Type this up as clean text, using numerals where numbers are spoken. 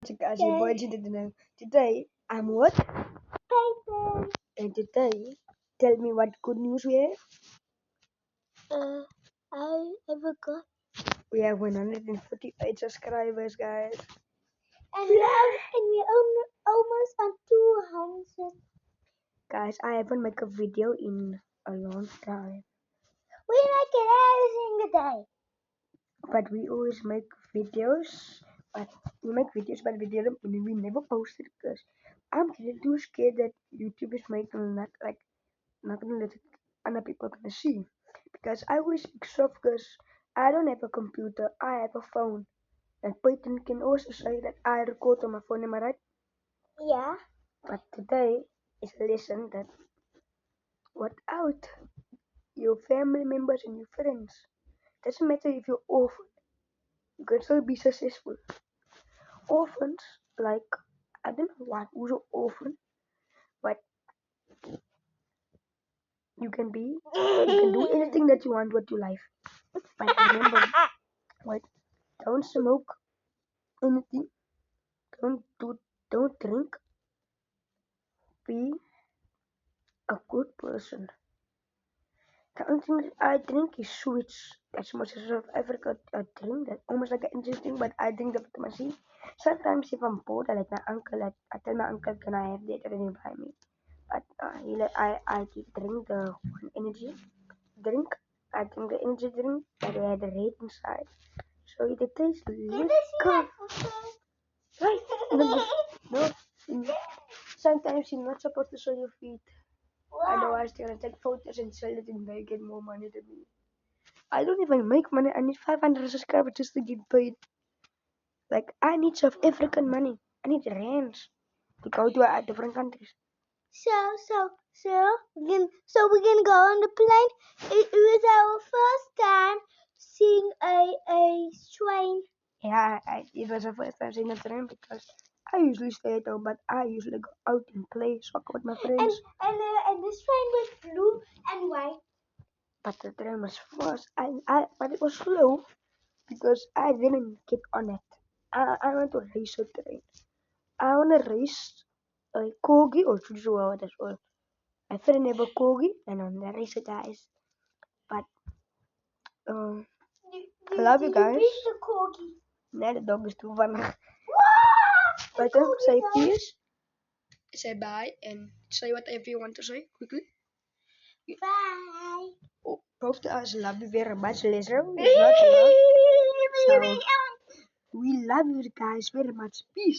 what's up guys, your boy Jiddu. Today I'm what? Paper. And today, tell me what good news we have. I forgot. We have 148 subscribers, guys. And we almost on 200. Guys, I haven't made a video in a long time. We make it every single day. But we always make videos. But we never post it because I'm getting too scared that YouTube is making not gonna let it, other people gonna see. Because I always speak soft because I don't have a computer, I have a phone. And Peyton can also say that I record on my phone, am I right? Yeah. But today is a lesson that without your family members and your friends, doesn't matter if you're orphan, you can still be successful. Orphans, like, I don't know who's an orphan, but you can do anything that you want with your life. But remember, what? Don't smoke anything. Don't drink. Be a good person. The only thing that I drink is sweets. That's much as South Africa I drink. That's almost like an interesting, but I drink the vitamin C. Sometimes if I'm bored, I let my uncle. I tell my uncle, can I have that? And he buy me. But I drink the one energy drink. I drink the energy drink that had the red inside. So it tastes liquor. Right? No. Sometimes you're not supposed to show your feet. Otherwise, they're gonna take photos and sell it and they get more money than me. I don't even make money. I need 500 subscribers just to get paid. Like, I need South African money. I need rands to go to different countries. So we can go on the plane. It was our first time seeing a train. Yeah, it was the first time seeing a train because I usually stay at home, but I usually go out and play soccer with my friends. And this train was blue and white. But the train was fast. But it was slow because I didn't get on it. I want to race a train. I want to race a corgi or chihuahua as well. My friend have a corgi and I want to race it, guys. But I love you guys. Beat the corgi. Nee, the dog is too funny. But But say peace. Say bye and say whatever you want to say quickly. Bye. Oh, both of us love you very much, Lizzo. It's not love. So we love you guys very much. Peace.